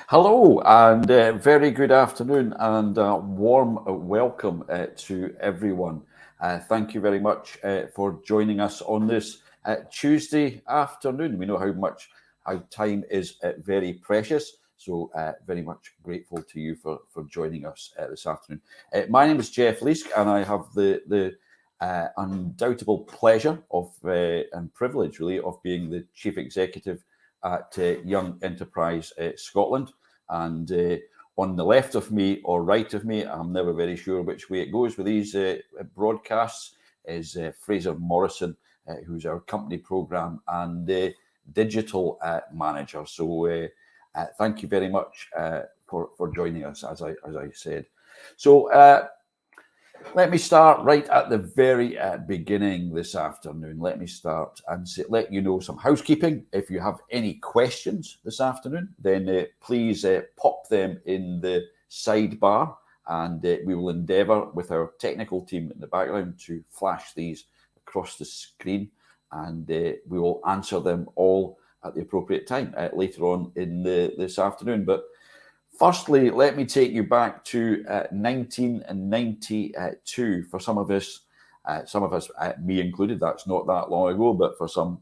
Hello and very good afternoon and warm welcome to everyone. Thank you very much for joining us on this Tuesday afternoon. We know how time is very precious, so very much grateful to you for joining us this afternoon. My name is Geoff Leask, and I have the undoubtable pleasure of and privilege, really, of being the Chief Executive at Young Enterprise Scotland. And on the left of me or right of me, I'm never very sure which way it goes with these broadcasts, is Fraser Morrison, who's our company programme and digital manager. So thank you very much for joining us, as I said. So let me start right at the very beginning this afternoon. Let me start and let you know some housekeeping. If you have any questions this afternoon, then please pop them in the sidebar, and we will endeavour with our technical team in the background to flash these across the screen, and we will answer them all at the appropriate time later on in this afternoon. But firstly, let me take you back to 1992. For some of us, me included, that's not that long ago, but for some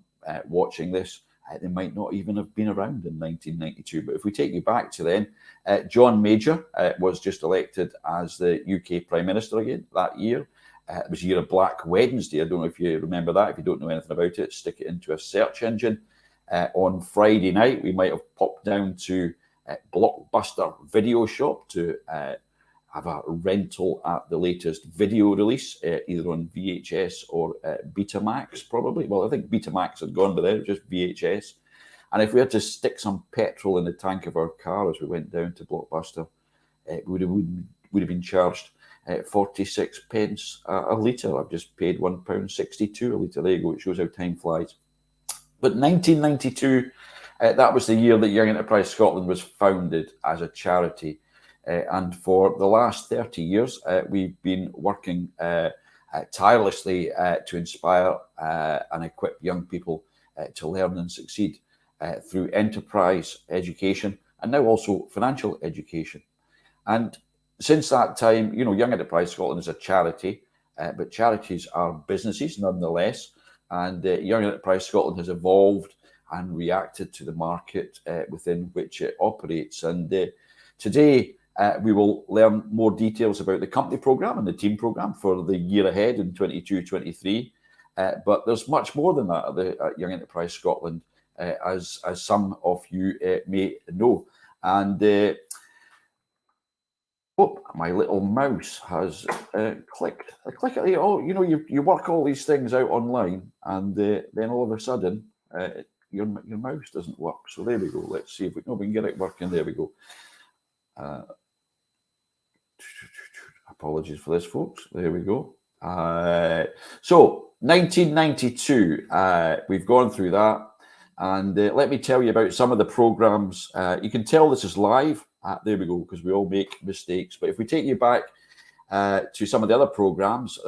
watching this, they might not even have been around in 1992. But if we take you back to then, John Major was just elected as the UK Prime Minister again that year. It was a year of Black Wednesday. I don't know if you remember that. If you don't know anything about it, stick it into a search engine. On Friday night, we might have popped down to Blockbuster Video Shop to have a rental at the latest video release, either on VHS or Betamax, probably. Well, I think Betamax had gone by then, it was just VHS. And if we had to stick some petrol in the tank of our car as we went down to Blockbuster, we would have been charged 46 pence a litre. I've just paid £1.62 a litre. There you go, it shows how time flies. But 1992, that was the year that Young Enterprise Scotland was founded as a charity. And for the last 30 years, we've been working tirelessly to inspire and equip young people to learn and succeed through enterprise education and now also financial education. And since that time, you know, Young Enterprise Scotland is a charity, but charities are businesses nonetheless. And Young Enterprise Scotland has evolved and reacted to the market within which it operates. And today we will learn more details about the company programme and the team programme for the year ahead in 22-23. But there's much more than that at Young Enterprise Scotland, as some of you may know. And my little mouse has clicked. I click at the, you know, you work all these things out online, and then all of a sudden your mouse doesn't work. So there we go. Let's see if we can get it working. There we go. Apologies for this, folks. There we go. So 1992, we've gone through that. And let me tell you about some of the programs. You can tell this is live. There we go, because we all make mistakes. But if we take you back to some of the other programs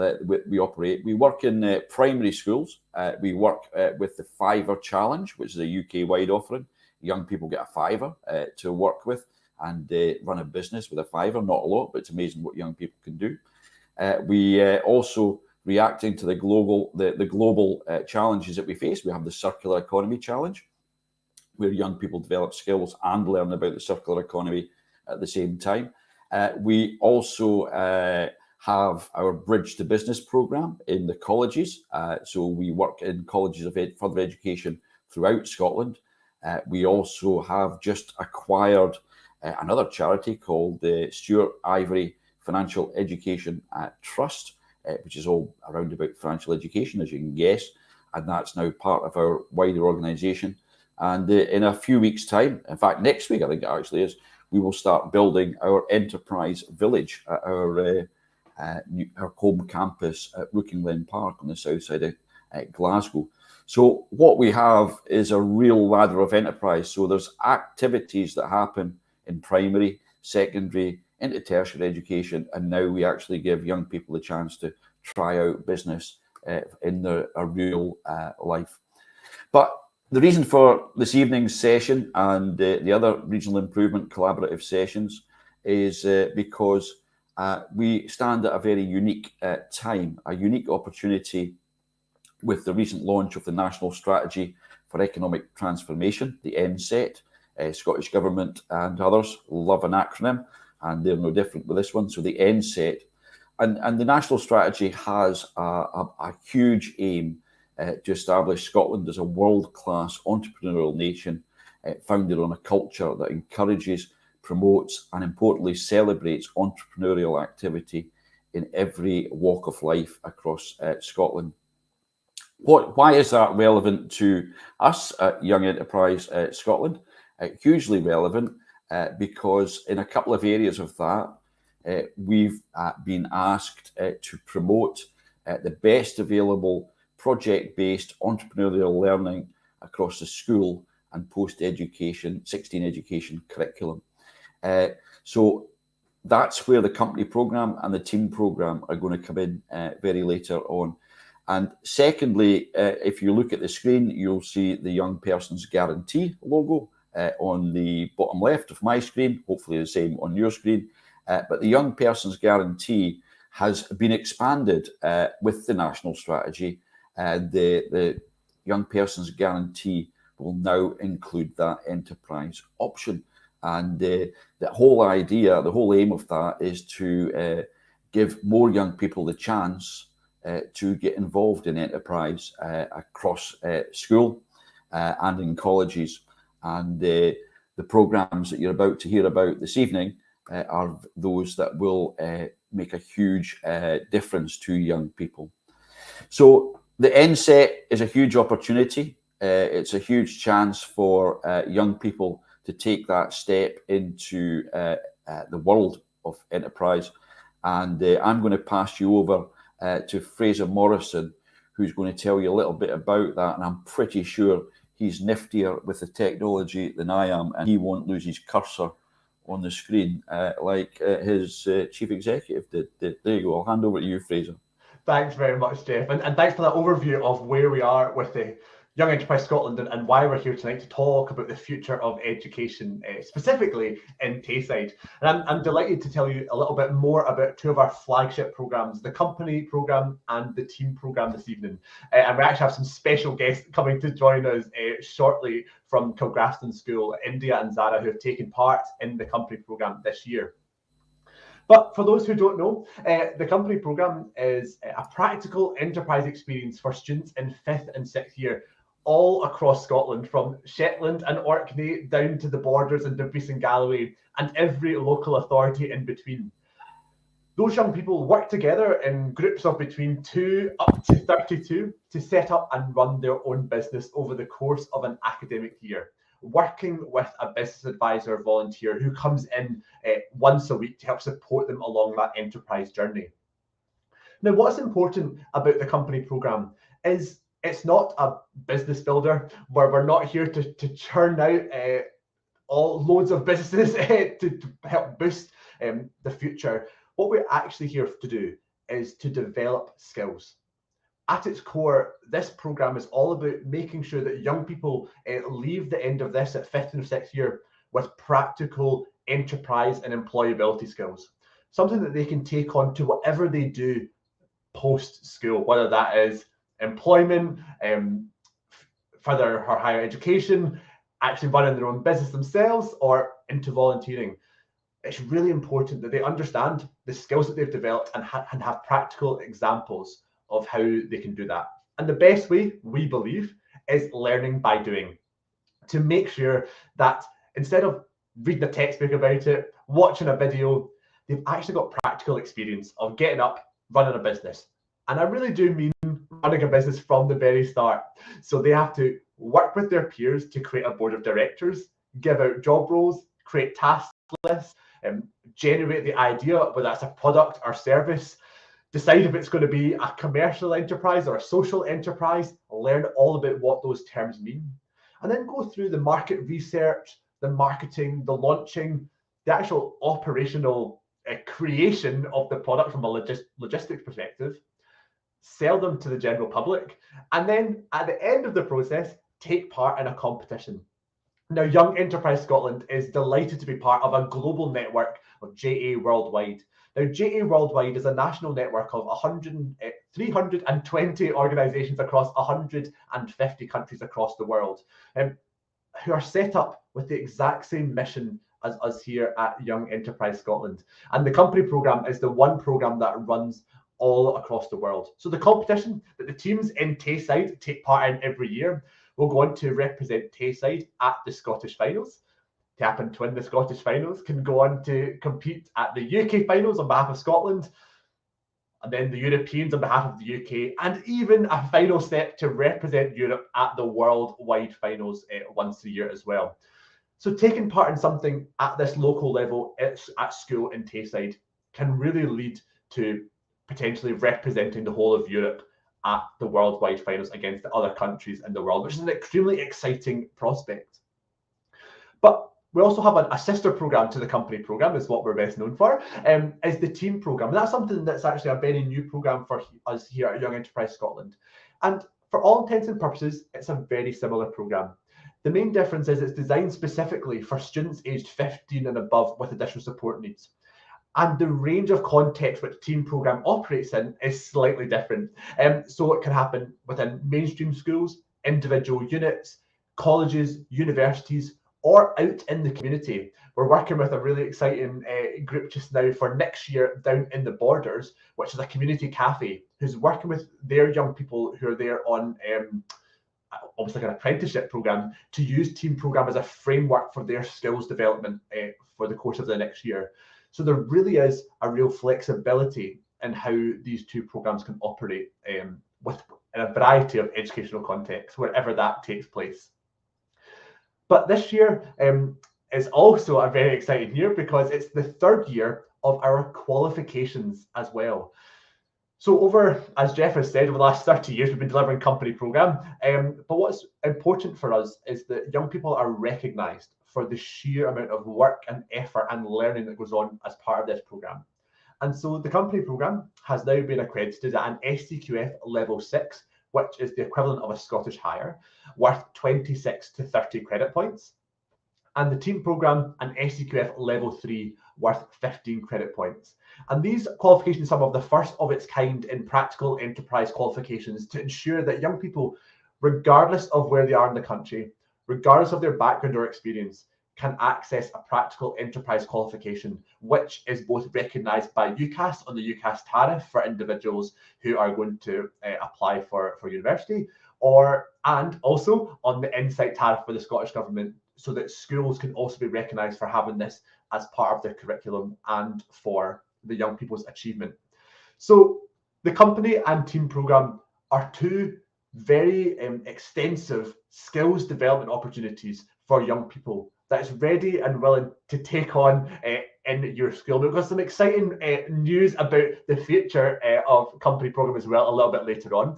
we operate, we work in primary schools. We work with the Fiver Challenge, which is a UK-wide offering. Young people get a fiver to work with and run a business with a fiver. Not a lot, but it's amazing what young people can do. We also, reacting to the global challenges that we face, we have the Circular Economy Challenge, where young people develop skills and learn about the circular economy at the same time. We also have our Bridge to Business programme in the colleges. So we work in colleges of further education throughout Scotland. We also have just acquired another charity called the Stuart Ivory Financial Education Trust, which is all around about financial education, as you can guess. And that's now part of our wider organisation. And in a few weeks' time, in fact, next week, I think it actually is, we will start building our enterprise village at our home campus at Rookinglen Park on the south side of Glasgow. So what we have is a real ladder of enterprise. So there's activities that happen in primary, secondary, into tertiary education, and now we actually give young people a chance to try out business in a real life. But The reason for this evening's session and the other regional improvement collaborative sessions is because we stand at a very unique time, a unique opportunity with the recent launch of the National Strategy for Economic Transformation, the NSET. Scottish Government and others love an acronym, and they're no different with this one. So the NSET. And the National Strategy has a huge aim to establish Scotland as a world-class entrepreneurial nation founded on a culture that encourages, promotes, and importantly celebrates entrepreneurial activity in every walk of life across Scotland. Why is that relevant to us at Young Enterprise Scotland? Hugely relevant because in a couple of areas of that, we've been asked to promote the best available project-based entrepreneurial learning across the school and post-education, 16 education curriculum. So that's where the company programme and the team programme are going to come in very later on. And secondly, if you look at the screen, you'll see the Young Person's Guarantee logo on the bottom left of my screen, hopefully the same on your screen. But the Young Person's Guarantee has been expanded with the national strategy. The Young Person's Guarantee will now include that enterprise option. And the whole idea, the whole aim of that is to give more young people the chance to get involved in enterprise across school and in colleges. And the programmes that you're about to hear about this evening are those that will make a huge difference to young people. So the NSET is a huge opportunity. It's a huge chance for young people to take that step into the world of enterprise. And I'm going to pass you over to Fraser Morrison, who's going to tell you a little bit about that. And I'm pretty sure he's niftier with the technology than I am, and he won't lose his cursor on the screen like his chief executive did. There you go. I'll hand over to you, Fraser. Thanks very much, Geoff, and thanks for that overview of where we are with the Young Enterprise Scotland and why we're here tonight to talk about the future of education, specifically in Tayside. And I'm delighted to tell you a little bit more about two of our flagship programmes, the company programme and the team programme this evening. And we actually have some special guests coming to join us shortly from Kilgraston School, India and Zara, who have taken part in the company programme this year. But for those who don't know, the company programme is a practical enterprise experience for students in 5th and 6th year, all across Scotland, from Shetland and Orkney down to the borders in Dumfries and Galloway, and every local authority in between. Those young people work together in groups of between 2 up to 32 to set up and run their own business over the course of an academic year, working with a business advisor volunteer who comes in once a week to help support them along that enterprise journey. Now, what's important about the company programme is it's not a business builder where we're not here to churn out loads of businesses to help boost the future. What we're actually here to do is to develop skills. At its core, this programme is all about making sure that young people leave the end of this at 5th and 6th year with practical enterprise and employability skills, something that they can take on to whatever they do post-school, whether that is employment, further or higher education, actually running their own business themselves, or into volunteering. It's really important that they understand the skills that they've developed and have practical examples of how they can do that. And the best way, we believe, is learning by doing, to make sure that instead of reading a textbook about it, watching a video, they've actually got practical experience of getting up, running a business. And I really do mean running a business from the very start. So they have to work with their peers to create a board of directors, give out job roles, create task lists, generate the idea, whether that's a product or service, decide if it's going to be a commercial enterprise or a social enterprise, learn all about what those terms mean, and then go through the market research, the marketing, the launching, the actual operational creation of the product from a logistics perspective, sell them to the general public, and then at the end of the process, take part in a competition. Now, Young Enterprise Scotland is delighted to be part of a global network of JA Worldwide. Now, JA Worldwide is a national network of 320 organisations across 150 countries across the world, who are set up with the exact same mission as us here at Young Enterprise Scotland. And the company programme is the one programme that runs all across the world. So the competition that the teams in Tayside take part in every year will go on to represent Tayside at the Scottish finals. To happen to win the Scottish finals can go on to compete at the UK finals on behalf of Scotland, and then the Europeans on behalf of the UK, and even a final step to represent Europe at the worldwide finals once a year as well. So taking part in something at this local level at school in Tayside can really lead to potentially representing the whole of Europe at the worldwide finals against the other countries in the world, which is an extremely exciting prospect. But we also have a sister program to the company program, is what we're best known for, is the team program. And that's something that's actually a very new program for us here at Young Enterprise Scotland. And for all intents and purposes, it's a very similar program. The main difference is it's designed specifically for students aged 15 and above with additional support needs. And the range of context which the team program operates in is slightly different. So it can happen within mainstream schools, individual units, colleges, universities, or out in the community. We're working with a really exciting group just now for next year down in the Borders, which is a community cafe, who's working with their young people who are there on almost like an apprenticeship program to use team program as a framework for their skills development for the course of the next year. So there really is a real flexibility in how these two programs can operate in a variety of educational contexts, wherever that takes place. But this year is also a very exciting year because it's the third year of our qualifications as well. So as Geoff has said, over the last 30 years, we've been delivering company program. But what's important for us is that young people are recognised for the sheer amount of work and effort and learning that goes on as part of this program. And so the company program has now been accredited at an SCQF level 6, which is the equivalent of a Scottish Higher, worth 26 to 30 credit points. And the team program, an SCQF level 3, worth 15 credit points. And these qualifications are some of the first of its kind in practical enterprise qualifications to ensure that young people, regardless of where they are in the country, regardless of their background or experience, can access a practical enterprise qualification, which is both recognised by UCAS on the UCAS tariff for individuals who are going to apply for university, and also on the Insight tariff for the Scottish Government, so that schools can also be recognised for having this as part of their curriculum and for the young people's achievement. So the company and team programme are two very extensive skills development opportunities for young people that is ready and willing to take on in your school. We've got some exciting news about the future of company programme as well a little bit later on.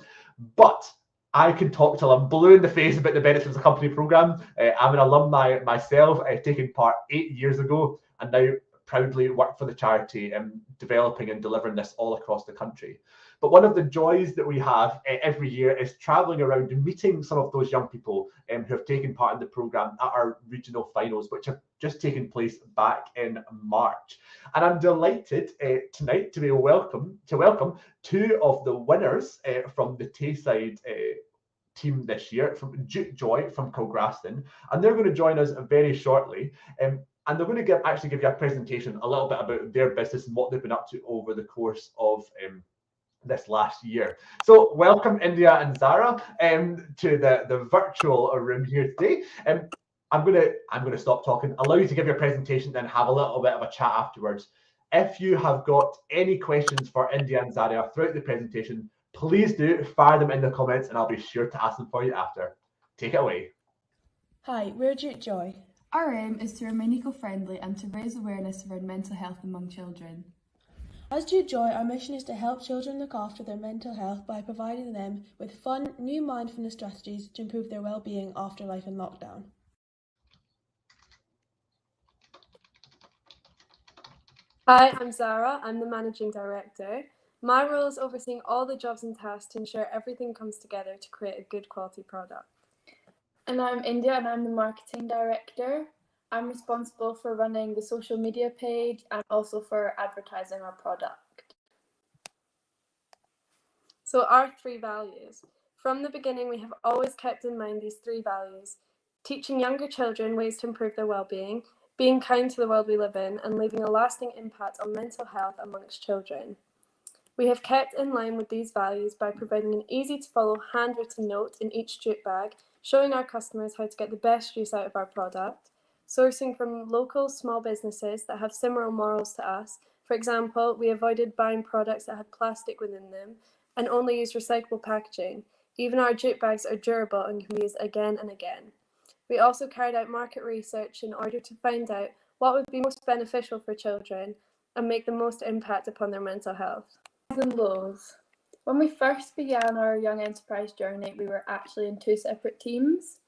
But I can talk till I'm blue in the face about the benefits of the company programme. I'm an alumni myself, taking part 8 years ago, and now proudly work for the charity developing and delivering this all across the country. But one of the joys that we have every year is travelling around and meeting some of those young people who have taken part in the programme at our regional finals, which have just taken place back in March. And I'm delighted tonight to welcome two of the winners from the Tayside team this year, from Duke Joy from Kilgraston, and they're going to join us very shortly. And they're going to actually give you a presentation a little bit about their business and what they've been up to over the course of this last year. So welcome India and Zara to the virtual room here today. I'm gonna stop talking, allow you to give your presentation, then have a little bit of a chat afterwards. If you have got any questions for India and Zara throughout the presentation, please do fire them in the comments and I'll be sure to ask them for you after. Take it away. Hi, we're Duke Joy. Our aim is to remain eco-friendly and to raise awareness around mental health among children. As Duke Joy, our mission is to help children look after their mental health by providing them with fun, new mindfulness strategies to improve their well-being after life in lockdown. Hi, I'm Zara. I'm the Managing Director. My role is overseeing all the jobs and tasks to ensure everything comes together to create a good quality product. And I'm India and I'm the marketing director. I'm responsible for running the social media page and also for advertising our product. So our 3 values. From the beginning, we have always kept in mind these 3 values: teaching younger children ways to improve their well-being, being kind to the world we live in, and leaving a lasting impact on mental health amongst children. We have kept in line with these values by providing an easy-to-follow handwritten note in each jute bag, showing our customers how to get the best use out of our product, sourcing from local small businesses that have similar morals to us. For example, we avoided buying products that had plastic within them and only used recyclable packaging. Even our jute bags are durable and can be used again and again. We also carried out market research in order to find out what would be most beneficial for children and make the most impact upon their mental health. And lows. When we first began our young enterprise journey, we were actually in 2 separate teams,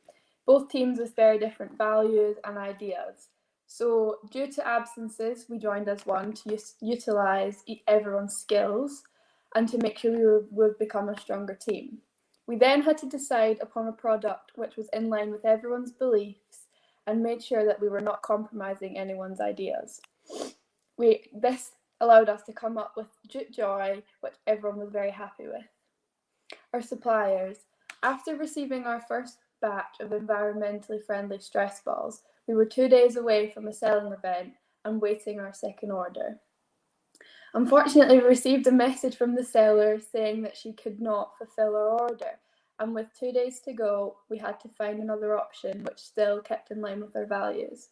both teams with very different values and ideas. So due to absences, we joined as one to utilise everyone's skills and to make sure we would become a stronger team. We then had to decide upon a product which was in line with everyone's beliefs and made sure that we were not compromising anyone's ideas. This allowed us to come up with Jute Joy, which everyone was very happy with. Our suppliers. After receiving our first batch of environmentally friendly stress balls, we were 2 days away from a selling event and waiting our second order. Unfortunately, we received a message from the seller saying that she could not fulfill our order, and with 2 days to go, we had to find another option which still kept in line with our values.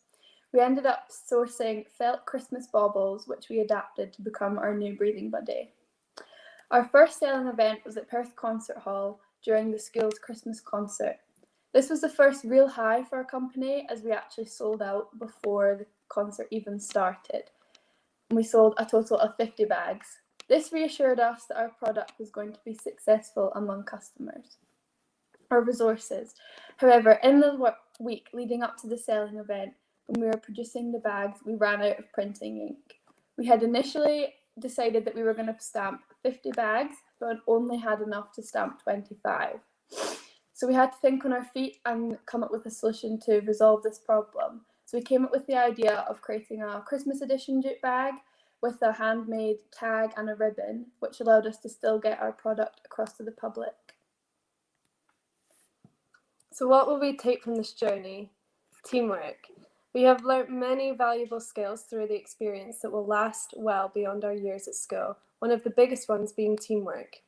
We ended up sourcing felt Christmas baubles, which we adapted to become our new breathing buddy. Our first selling event was at Perth Concert Hall during the school's Christmas concert. This was the first real high for our company, as we actually sold out before the concert even started. We sold a total of 50 bags. This reassured us that our product was going to be successful among customers. Our resources. However, in the week leading up to the selling event, when we were producing the bags, we ran out of printing ink. We had initially decided that we were going to stamp 50 bags, but only had enough to stamp 25. So we had to think on our feet and come up with a solution to resolve this problem. So we came up with the idea of creating a Christmas edition jute bag with a handmade tag and a ribbon, which allowed us to still get our product across to the public. So what will we take from this journey? Teamwork. We have learnt many valuable skills through the experience that will last well beyond our years at school, one of the biggest ones being teamwork.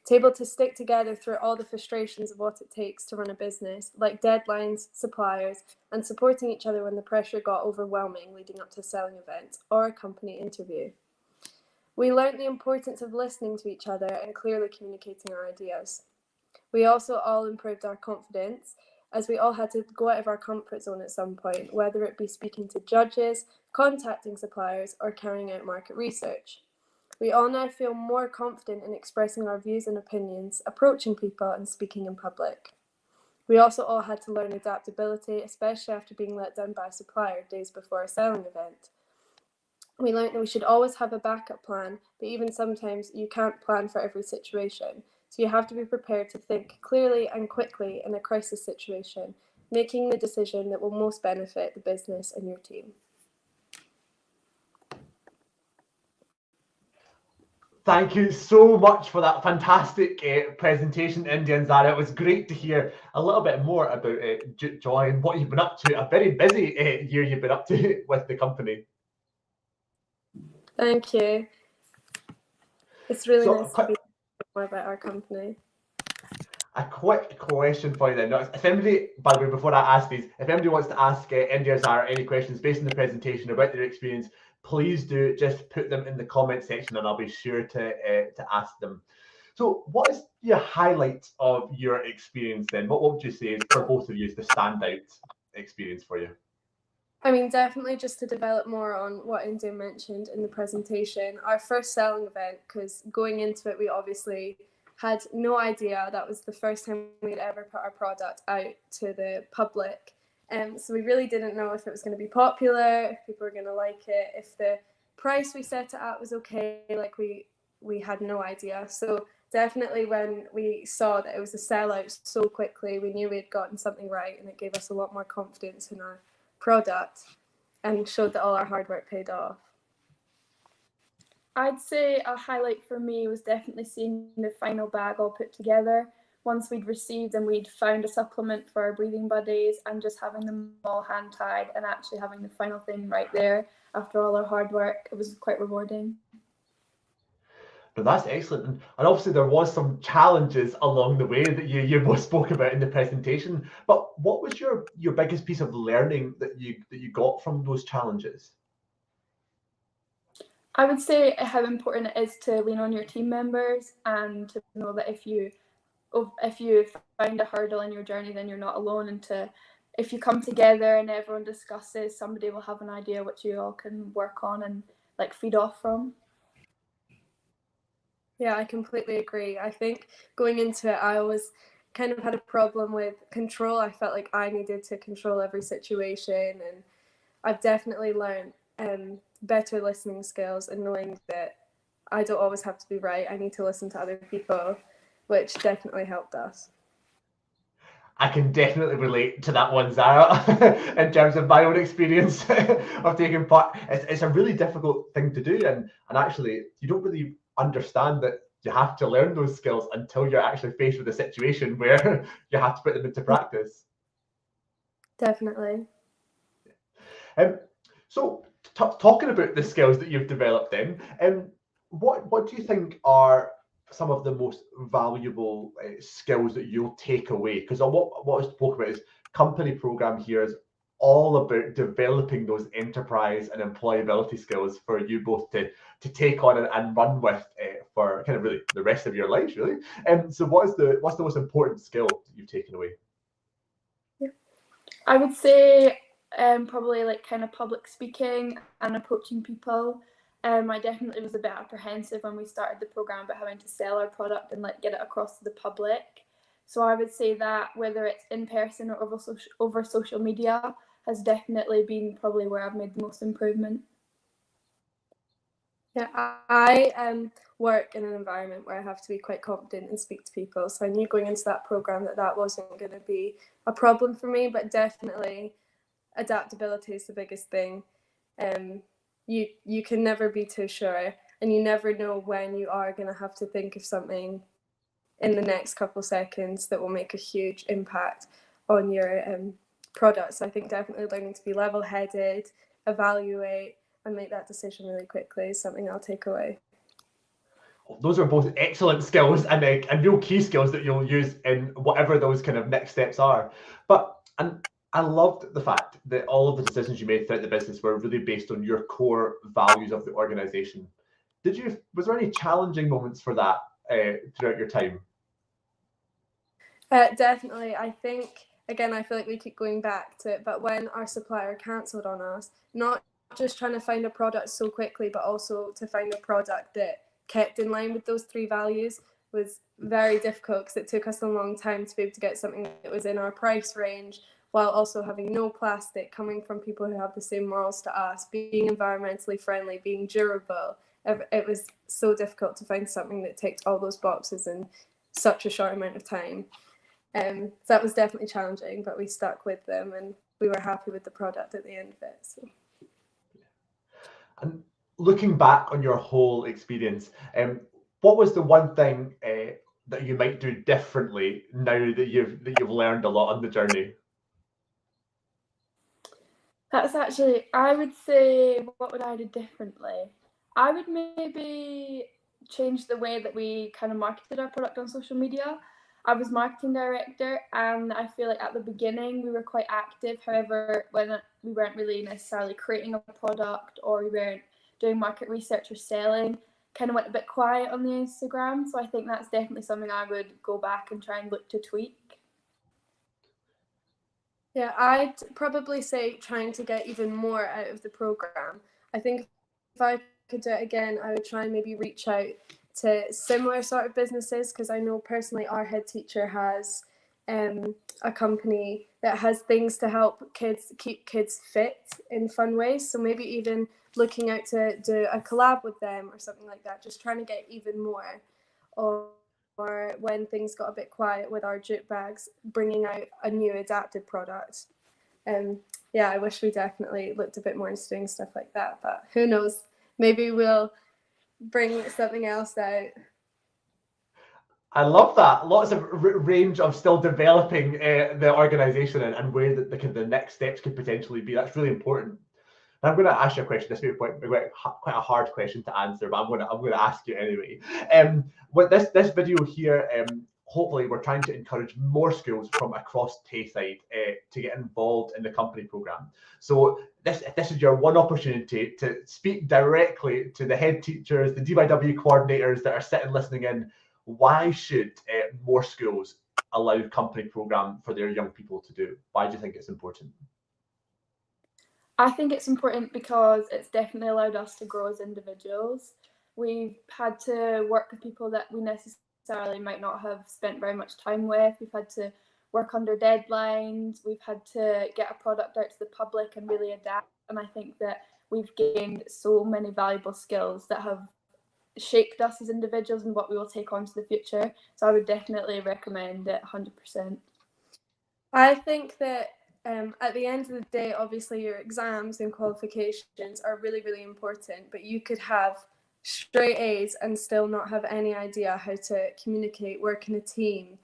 To be able to stick together through all the frustrations of what it takes to run a business, like deadlines, suppliers, and supporting each other when the pressure got overwhelming leading up to a selling event or a company interview. We learnt the importance of listening to each other and clearly communicating our ideas. We also all improved our confidence, as we all had to go out of our comfort zone at some point, whether it be speaking to judges, contacting suppliers, or carrying out market research. We all now feel more confident in expressing our views and opinions, approaching people and speaking in public. We also all had to learn adaptability, especially after being let down by a supplier days before a selling event. We learned that we should always have a backup plan, but even sometimes you can't plan for every situation. So you have to be prepared to think clearly and quickly in a crisis situation, making the decision that will most benefit the business and your team. Thank you so much for that fantastic presentation, India and Zara. It was great to hear a little bit more about Jute Joy and what you've been up to. A very busy year you've been up to with the company. Thank you. It's really nice to be more about our company. A quick question for you then. If anybody, by the way, before I ask these, if anybody wants to ask India or Zara any questions based on the presentation about their experience, please do just put them in the comment section and I'll be sure to ask them. So what is your highlight of your experience then? What would you say is, for both of you, is the standout experience for you? I mean, definitely just to develop more on what India mentioned in the presentation, our first selling event, because going into it, we obviously had no idea. That was the first time we'd ever put our product out to the public. So we really didn't know if it was going to be popular, if people were going to like it, if the price we set it at was okay. Like we had no idea. So definitely when we saw that it was a sellout so quickly, we knew we had gotten something right, and it gave us a lot more confidence in our product and showed that all our hard work paid off. I'd say a highlight for me was definitely seeing the final bag all put together. Once we'd received and we'd found a supplement for our breathing buddies, and just having them all hand tied and actually having the final thing right there after all our hard work, it was quite rewarding. No, that's excellent. And obviously there was some challenges along the way that you both spoke about in the presentation. But what was your biggest piece of learning that you got from those challenges? I would say how important it is to lean on your team members, and to know that if you find a hurdle in your journey, then you're not alone, and if you come together and everyone discusses, somebody will have an idea which you all can work on and like feed off from. Yeah, I completely agree. I think going into it, I always kind of had a problem with control. I felt like I needed to control every situation, and I've definitely learned better listening skills and knowing that I don't always have to be right. I need to listen to other people, which definitely helped us. I can definitely relate to that one, Zara, in terms of my own experience of taking part. It's a really difficult thing to do, and actually you don't really understand that you have to learn those skills until you're actually faced with a situation where you have to put them into practice. Definitely. So talking about the skills that you've developed then, what do you think are some of the most valuable skills that you'll take away? Because what I spoke about is company program here is all about developing those enterprise and employability skills for you both to take on and run with for kind of really the rest of your life, really. So what's the most important skill that you've taken away? I would say probably like kind of public speaking and approaching people. I definitely was a bit apprehensive when we started the program about having to sell our product and like get it across to the public. So I would say that whether it's in person or over social media has definitely been probably where I've made the most improvement. Yeah, I work in an environment where I have to be quite confident and speak to people. So I knew going into that program that wasn't going to be a problem for me, but definitely adaptability is the biggest thing. You can never be too sure, and you never know when you are going to have to think of something in the next couple seconds that will make a huge impact on your product. So I think definitely learning to be level-headed, evaluate, and make that decision really quickly is something I'll take away. Those are both excellent skills and real key skills that you'll use in whatever those kind of next steps are. And I loved the fact that all of the decisions you made throughout the business were really based on your core values of the organization. Was there any challenging moments for that throughout your time? Definitely. I think, again, I feel like we keep going back to it, but when our supplier cancelled on us, not just trying to find a product so quickly, but also to find a product that kept in line with those three values was very difficult, because it took us a long time to be able to get something that was in our price range while also having no plastic, coming from people who have the same morals to us, being environmentally friendly, being durable. It was so difficult to find something that ticked all those boxes in such a short amount of time. So that was definitely challenging, but we stuck with them and we were happy with the product at the end of it. So. And looking back on your whole experience, what was the one thing that you might do differently now that you've learned a lot on the journey? That's actually, I would say, what would I do differently? I would maybe change the way that we kind of marketed our product on social media. I was marketing director, and I feel like at the beginning we were quite active. However, when we weren't really necessarily creating a product, or we weren't doing market research or selling, kind of went a bit quiet on the Instagram. So I think that's definitely something I would go back and try and look to tweak. Yeah, I'd probably say trying to get even more out of the program. I think if I could do it again, I would try and maybe reach out to similar sort of businesses, because I know personally our head teacher has a company that has things to help keep kids fit in fun ways. So maybe even looking out to do a collab with them or something like that, just trying to get even more or when things got a bit quiet with our jute bags, bringing out a new adapted product. Yeah, I wish we definitely looked a bit more into doing stuff like that, but who knows? Maybe we'll bring something else out. I love that. Lots of range of still developing the organisation and where the next steps could potentially be. That's really important. And I'm going to ask you a question. This may be quite a hard question to answer, but I'm going to ask you anyway. With this video here, hopefully we're trying to encourage more schools from across Tayside to get involved in the company programme. So this is your one opportunity to speak directly to the head teachers, the DYW coordinators that are sitting listening in. Why should more schools allow company programme for their young people to do? Why do you think it's important? I think it's important because it's definitely allowed us to grow as individuals. We've had to work with people that we necessarily might not have spent very much time with. We've had to work under deadlines. We've had to get a product out to the public and really adapt. And I think that we've gained so many valuable skills that have shaped us as individuals and what we will take on to the future. So I would definitely recommend it 100%. I think that at the end of the day, obviously your exams and qualifications are really, really important, but you could have straight A's and still not have any idea how to communicate, work in a team.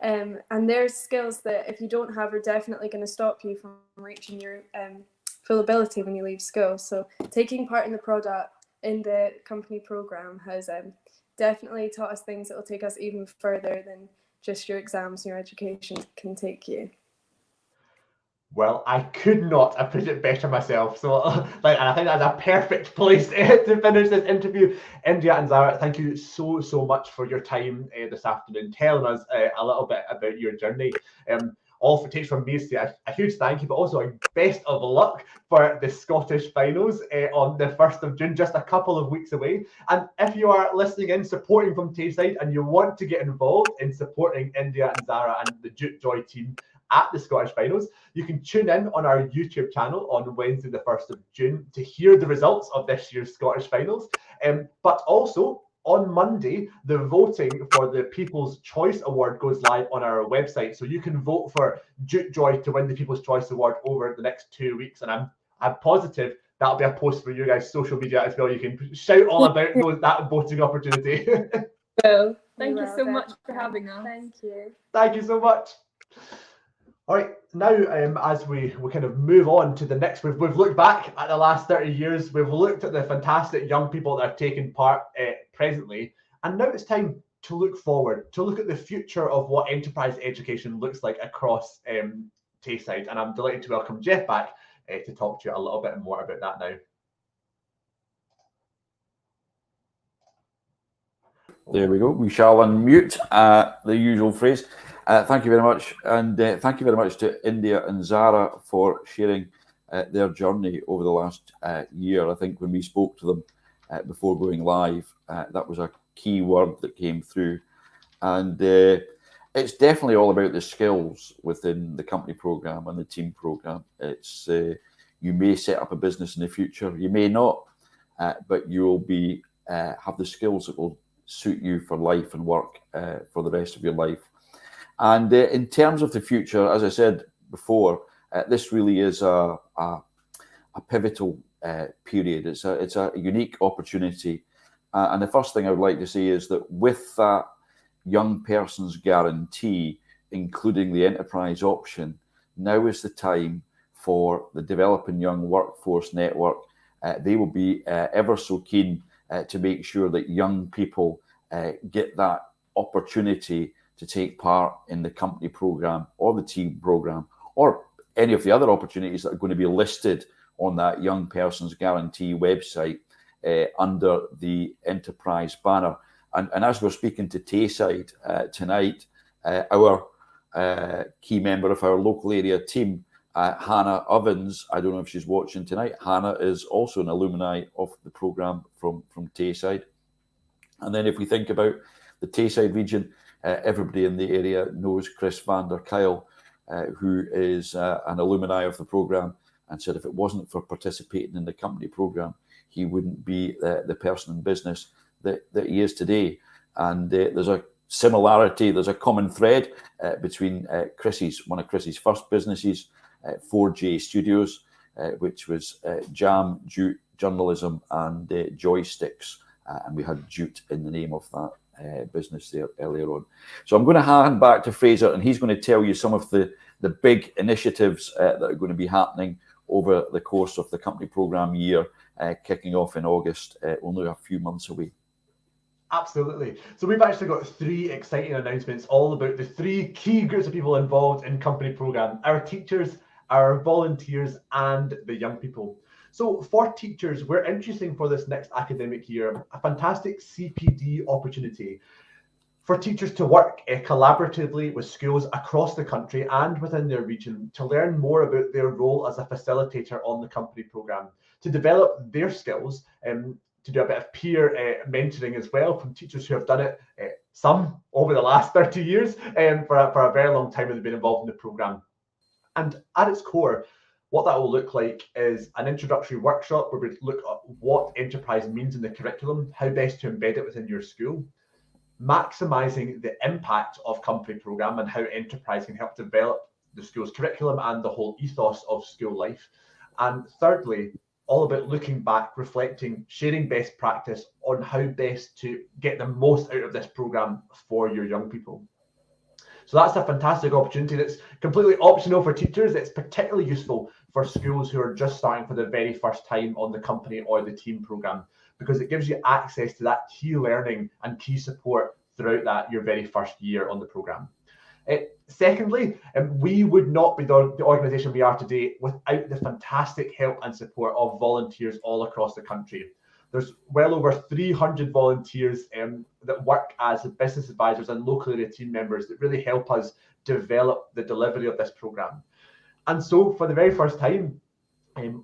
And there's skills that if you don't have are definitely going to stop you from reaching your full ability when you leave school. So taking part in the company programme has definitely taught us things that will take us even further than just your exams and your education can take you. Well, I could not have put it better myself. So, and I think that's a perfect place to finish this interview. India and Zara, thank you so much for your time this afternoon, telling us a little bit about your journey. All it takes from me is to say a huge thank you, but also a best of luck for the Scottish finals on the 1st of June, just a couple of weeks away. And if you are listening in, supporting from Tayside, and you want to get involved in supporting India and Zara and the Jute Joy team at the Scottish finals, you can tune in on our YouTube channel on Wednesday the 1st of June to hear the results of this year's Scottish finals. But also on Monday, the voting for the People's Choice Award goes live on our website. So you can vote for Jute Joy to win the People's Choice Award over the next 2 weeks. And I'm positive that'll be a post for you guys' social media as well. You can shout all about that voting opportunity. Well, thank you so much for having us. Thank you. Thank you so much. All right, now as we kind of move on to the next, we've looked back at the last 30 years, we've looked at the fantastic young people that are taking part presently, and now it's time to look forward, to look at the future of what enterprise education looks like across Tayside, and I'm delighted to welcome Geoff back to talk to you a little bit more about that now. There we go. We shall unmute the usual phrase. Thank you very much. And thank you very much to India and Zara for sharing their journey over the last year. I think when we spoke to them before going live, that was a key word that came through. And it's definitely all about the skills within the company programme and the team programme. It's you may set up a business in the future, you may not, but you will be have the skills that will suit you for life and work for the rest of your life. And in terms of the future, as I said before, this really is a pivotal period. It's a unique opportunity. And the first thing I would like to say is that with that young person's guarantee, including the enterprise option, now is the time for the Developing Young Workforce Network. They will be ever so keen to make sure that young people get that opportunity to take part in the company programme or the team programme or any of the other opportunities that are going to be listed on that young person's guarantee website under the enterprise banner. And as we're speaking to Tayside tonight, our key member of our local area team, Hannah Ovens, I don't know if she's watching tonight. Hannah is also an alumni of the programme from Tayside. And then if we think about the Tayside region, everybody in the area knows Chris van der Kyle, who is an alumni of the programme, and said if it wasn't for participating in the company programme, he wouldn't be the person in business that he is today. And there's a similarity, there's a common thread between one of Chrissy's first businesses, 4J Studios, which was Jam, Jute, Journalism and Joysticks. And we had Jute in the name of that business there earlier on. So I'm going to hand back to Fraser, and he's going to tell you some of the big initiatives that are going to be happening over the course of the company programme year, kicking off in August, only a few months away. Absolutely. So we've actually got 3 exciting announcements all about the 3 key groups of people involved in company programme: our teachers, our volunteers and the young people. So for teachers, we're introducing for this next academic year a fantastic CPD opportunity for teachers to work collaboratively with schools across the country and within their region to learn more about their role as a facilitator on the company programme, to develop their skills, to do a bit of peer mentoring as well from teachers who have done it, some over the last 30 years, for a very long time they've been involved in the programme. And at its core, what that will look like is an introductory workshop where we look at what enterprise means in the curriculum, how best to embed it within your school, maximising the impact of company programme and how enterprise can help develop the school's curriculum and the whole ethos of school life. And thirdly, all about looking back, reflecting, sharing best practice on how best to get the most out of this programme for your young people. So that's a fantastic opportunity that's completely optional for teachers. It's particularly useful for schools who are just starting for the very first time on the company or the team programme, because it gives you access to that key learning and key support throughout your very first year on the programme. Secondly, we would not be the organisation we are today without the fantastic help and support of volunteers all across the country. There's well over 300 volunteers that work as business advisors and local area team members that really help us develop the delivery of this programme. And so for the very first time,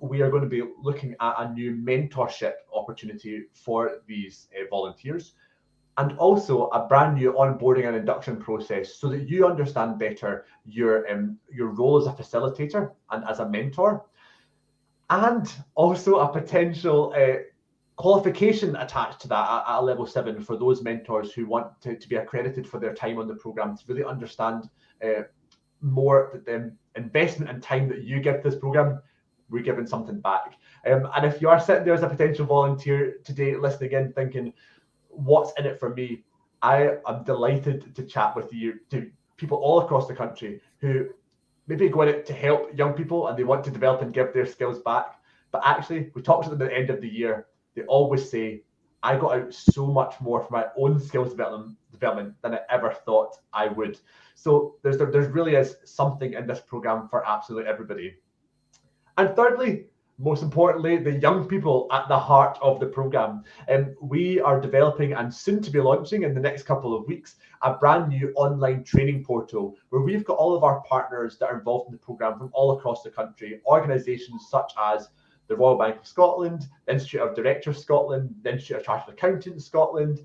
we are going to be looking at a new mentorship opportunity for these volunteers, and also a brand new onboarding and induction process so that you understand better your role as a facilitator and as a mentor, and also a potential qualification attached to that at a level 7 for those mentors who want to be accredited for their time on the programme, to really understand more the investment and time that you give this programme, we're giving something back. And if you are sitting there as a potential volunteer today listening in thinking, what's in it for me? I am delighted to chat with you, to people all across the country who maybe go in it to help young people and they want to develop and give their skills back. But actually, we talked to them at the end of the year. They always say, I got out so much more from my own skills development than I ever thought I would. So there really is something in this programme for absolutely everybody. And thirdly, most importantly, the young people at the heart of the programme. We are developing and soon to be launching in the next couple of weeks a brand new online training portal where we've got all of our partners that are involved in the programme from all across the country, organisations such as the Royal Bank of Scotland, the Institute of Directors Scotland, the Institute of Chartered Accountants Scotland,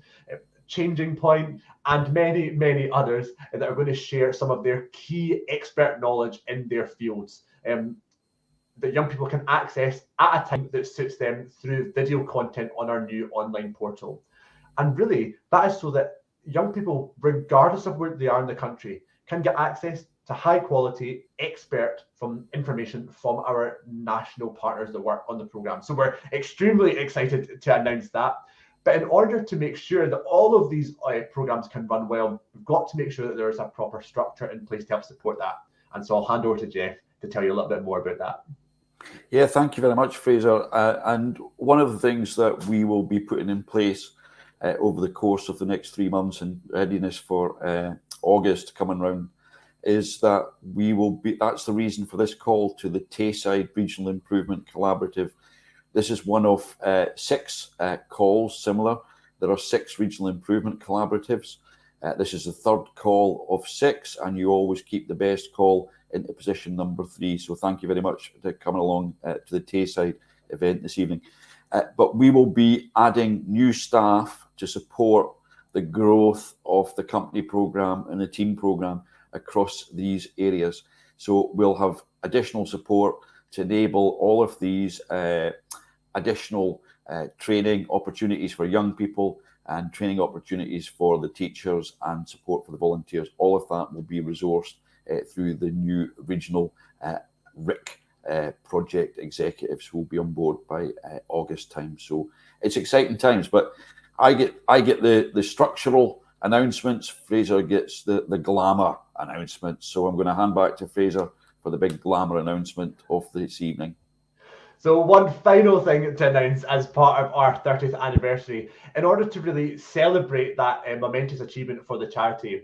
Changing Point, and many, many others that are going to share some of their key expert knowledge in their fields. That young people can access at a time that suits them through video content on our new online portal. And really, that is so that young people, regardless of where they are in the country, can get access to high quality expert information from our national partners that work on the programme. So we're extremely excited to announce that. But in order to make sure that all of these programmes can run well, we've got to make sure that there is a proper structure in place to help support that. And so I'll hand over to Geoff to tell you a little bit more about that. Yeah, thank you very much, Fraser. And one of the things that we will be putting in place over the course of the next 3 months in readiness for August coming round is that that's the reason for this call to the Tayside Regional Improvement Collaborative. This is one of 6 calls similar. There are 6 regional improvement collaboratives. This is the 3rd call of 6, and you always keep the best call into position number 3. So thank you very much for coming along to the Tayside event this evening. But we will be adding new staff to support the growth of the company programme and the team programme across these areas. So we'll have additional support to enable all of these additional training opportunities for young people and training opportunities for the teachers and support for the volunteers. All of that will be resourced through the new regional RIC project executives who will be on board by August time. So it's exciting times, but I get the structural announcements. Fraser gets the glamour announcements. So I'm going to hand back to Fraser for the big glamour announcement of this evening. So one final thing to announce as part of our 30th anniversary, in order to really celebrate that momentous achievement for the charity,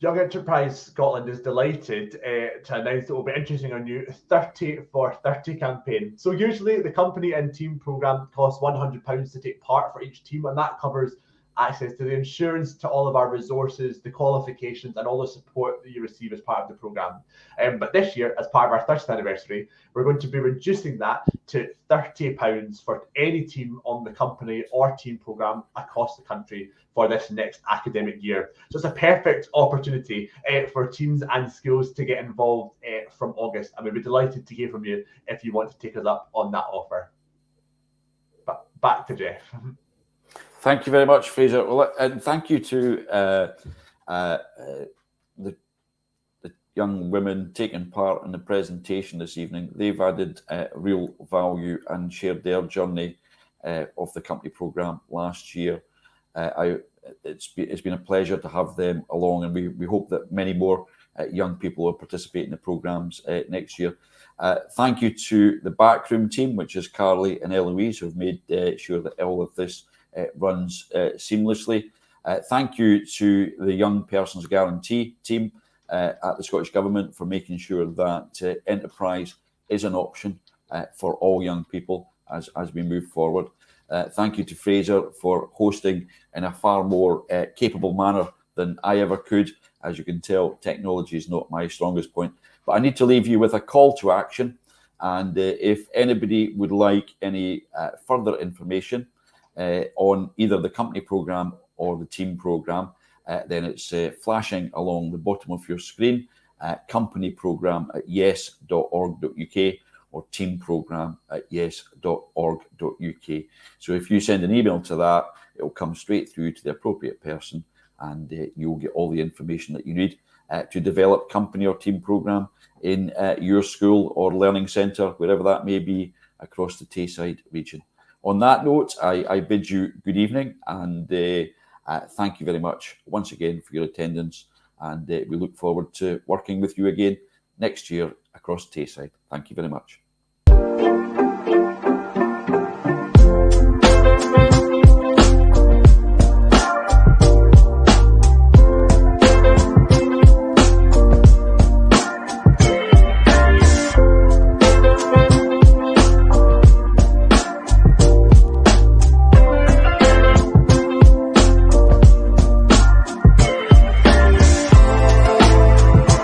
Young Enterprise Scotland is delighted to announce that we'll be introducing our new 30 for 30 campaign. So usually the company and team programme costs £100 to take part for each team, and that covers access to the insurance, to all of our resources, the qualifications, and all the support that you receive as part of the programme. But this year, as part of our 30th anniversary, we're going to be reducing that to £30 for any team on the company or team programme across the country for this next academic year. So it's a perfect opportunity for teams and schools to get involved from August, and we'd be delighted to hear from you if you want to take us up on that offer. But back to Geoff. Thank you very much, Fraser. Well, and thank you to the young women taking part in the presentation this evening. They've added real value and shared their journey of the company programme last year. It's been a pleasure to have them along, and we hope that many more young people will participate in the programmes next year. Thank you to the backroom team, which is Carly and Eloise, who have made sure that all of this runs seamlessly. Thank you to the Young Persons Guarantee team at the Scottish Government for making sure that enterprise is an option for all young people as we move forward. Thank you to Fraser for hosting in a far more capable manner than I ever could. As you can tell, technology is not my strongest point. But I need to leave you with a call to action. And if anybody would like any further information on either the company programme or the team programme, then it's flashing along the bottom of your screen, company programme at yes.org.uk or team programme at yes.org.uk. So if you send an email to that, it'll come straight through to the appropriate person, and you'll get all the information that you need to develop company or team programme in your school or learning centre, wherever that may be across the Tayside region. On that note, I bid you good evening, and thank you very much once again for your attendance, and we look forward to working with you again next year across Tayside. Thank you very much.